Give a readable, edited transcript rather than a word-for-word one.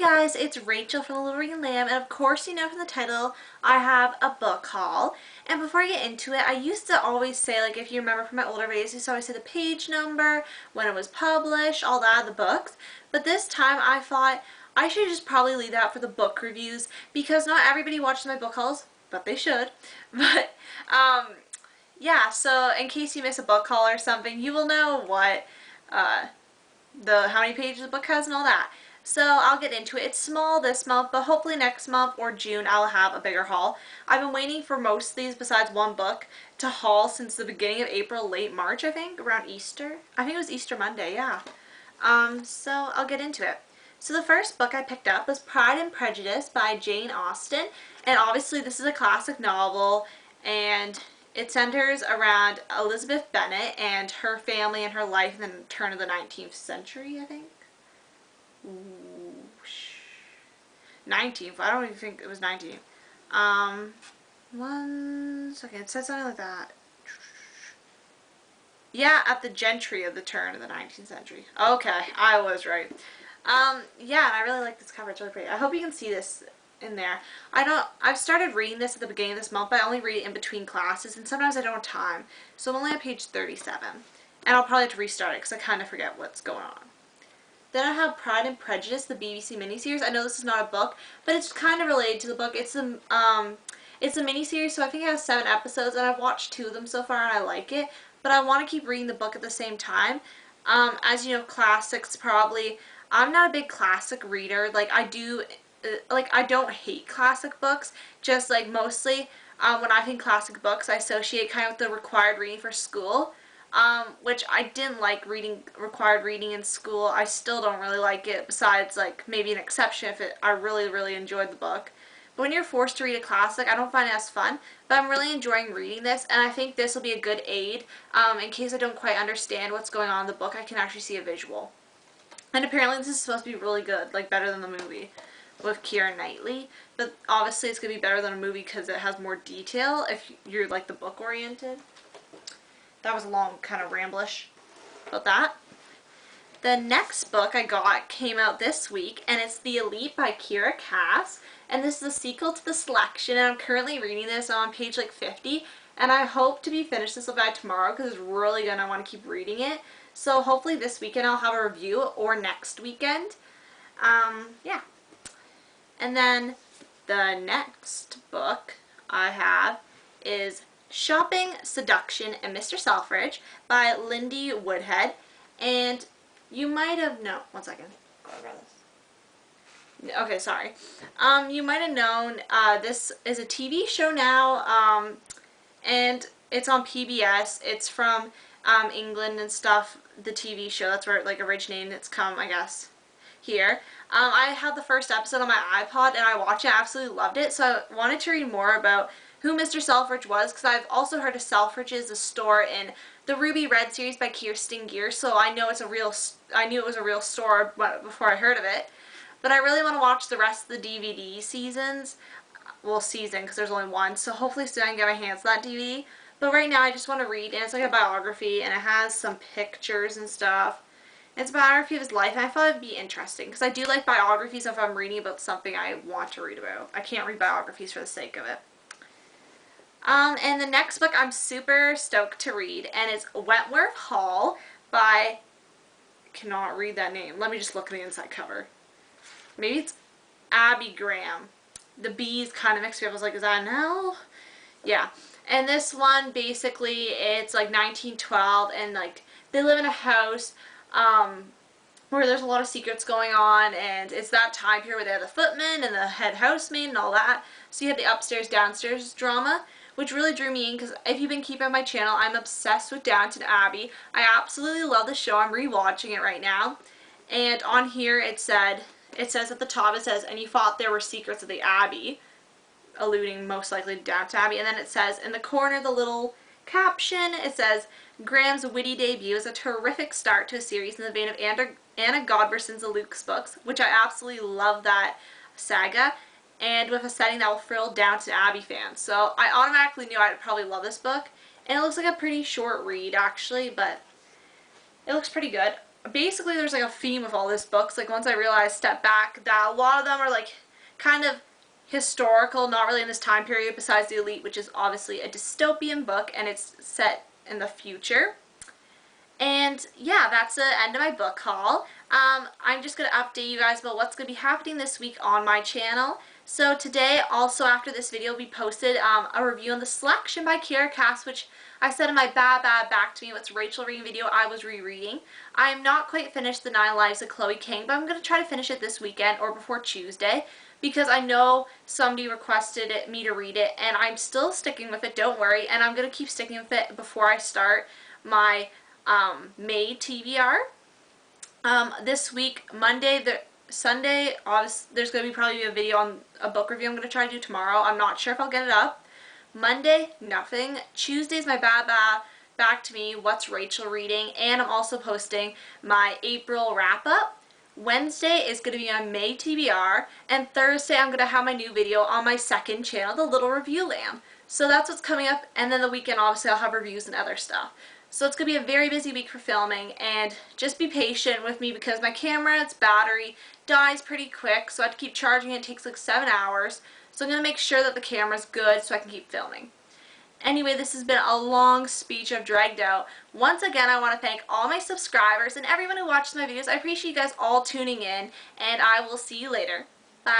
guys, it's Rachel from The Little Ring and Lamb, and of course you know from the title I have a book haul. And before I get into it, I used to always say, like, if you remember from my older videos, I used to always say the page number, when it was published, all that, the books. But this time I thought I should just probably leave that for the book reviews, because not everybody watches my book hauls, but they should. But yeah, so in case you miss a book haul or something, you will know what how many pages the book has and all that. So I'll get into it. It's small this month, but hopefully next month or June I'll have a bigger haul. I've been waiting for most of these, besides one book, to haul since the beginning of April, late March, I think, around Easter. I think it was Easter Monday, yeah. So I'll get into it. So the first book I picked up was Pride and Prejudice by Jane Austen, and obviously this is a classic novel, and it centers around Elizabeth Bennet and her family and her life in the turn of the 19th century, I think. 19th. I don't even think it was 19th. One second. It said something like that. Yeah, at the gentry of the turn of the 19th century. Okay, I was right. Yeah, and I really like this cover. It's really pretty. I hope you can see this in there. I've started reading this at the beginning of this month, but I only read it in between classes, and sometimes I don't have time. So I'm only on page 37. And I'll probably have to restart it because I kind of forget what's going on. Then I have Pride and Prejudice, the BBC miniseries. I know this is not a book, but it's kind of related to the book. It's a miniseries, so I think it has 7 episodes, and I've watched 2 of them so far, and I like it. But I want to keep reading the book at the same time. As you know, classics probably. I'm not a big classic reader. Like, I don't hate classic books. Just, like, mostly when I think classic books, I associate kind of with the required reading for school. Which I didn't like required reading in school. I still don't really like it, besides like maybe an exception if I really enjoyed the book. But when you're forced to read a classic, I don't find it as fun, but I'm really enjoying reading this, and I think this will be a good aid in case I don't quite understand what's going on in the book. I can actually see a visual. And apparently this is supposed to be really good, like better than the movie with Keira Knightley, but obviously it's going to be better than a movie because it has more detail if you're like the book oriented. That was a long, kind of ramblish about that. The next book I got came out this week, and it's The Elite by Kiera Cass, and this is a sequel to The Selection, and I'm currently reading this. I'm on page like 50, and I hope to be finished this by tomorrow because it's really good and I want to keep reading it. So hopefully this weekend I'll have a review, or next weekend. Yeah. And then the next book I have is Shopping, Seduction, and Mr. Selfridge by Lindy Woodhead. And you might have known, one second, okay, sorry. You might have known, this is a TV show now, and it's on PBS. It's from England and stuff, the TV show. That's where it like originated. It's come, I guess, here. I had the first episode on my iPod, and I watched it. I absolutely loved it, so I wanted to read more about who Mr. Selfridge was, because I've also heard of Selfridge's, a store in the Ruby Red series by Kirsten Gear, so I knew it was a real store before I heard of it. But I really want to watch the rest of the DVD seasons. Well, season, because there's only one, so hopefully soon I can get my hands on that DVD. But right now I just want to read, and it's like a biography, and it has some pictures and stuff. It's a biography of his life, and I thought it would be interesting, because I do like biographies if I'm reading about something I want to read about. I can't read biographies for the sake of it. And the next book I'm super stoked to read, and it's Wentworth Hall by, cannot read that name. Let me just look at the inside cover. Maybe it's Abby Graham. The B's kind of mixed me up. I was like, is that an L? Yeah. And this one, basically, it's like 1912, and like they live in a house where there's a lot of secrets going on, and it's that time period where they have the footman and the head housemaid and all that. So you have the upstairs downstairs drama, which really drew me in, because if you've been keeping my channel, I'm obsessed with Downton Abbey. I absolutely love the show. I'm rewatching it right now. And on here it says at the top, it says, and you thought there were secrets of the Abbey, alluding most likely to Downton Abbey. And then it says, in the corner, the little caption, it says, Graham's witty debut is a terrific start to a series in the vein of Anna Godberson's The Luke's books, which I absolutely love that saga, and with a setting that will thrill Downton Abbey fans. So I automatically knew I'd probably love this book, and it looks like a pretty short read actually, but it looks pretty good. basically there's like a theme of all these books. Like once I realized, step back, that a lot of them are like kind of historical, not really in this time period, besides The Elite, which is obviously a dystopian book and it's set in the future. And yeah, that's the end of my book haul. I'm just going to update you guys about what's going to be happening this week on my channel. So today, also after this video, will be posted a review on The Selection by Kiera Cass, which I said in my Back to Me What's Rachel Reading video I was rereading. I am not quite finished The 9 Lives of Chloe King, but I'm going to try to finish it this weekend or before Tuesday, because I know somebody requested me to read it, and I'm still sticking with it, don't worry, and I'm going to keep sticking with it before I start my May TBR. This week, Sunday, obviously, there's going to be probably a video on a book review I'm going to try to do tomorrow. I'm not sure if I'll get it up. Monday, nothing. Tuesday's my Back to Me What's Rachel Reading, and I'm also posting my April wrap-up. Wednesday is going to be on May TBR, and Thursday I'm going to have my new video on my second channel, The Little Review Lamb. So that's what's coming up, and then the weekend obviously I'll have reviews and other stuff. So it's going to be a very busy week for filming, and just be patient with me because my camera, its battery, dies pretty quick, so I have to keep charging it. It takes like 7 hours. So I'm going to make sure that the camera's good so I can keep filming. Anyway, this has been a long speech I've dragged out. Once again, I want to thank all my subscribers and everyone who watches my videos. I appreciate you guys all tuning in, and I will see you later.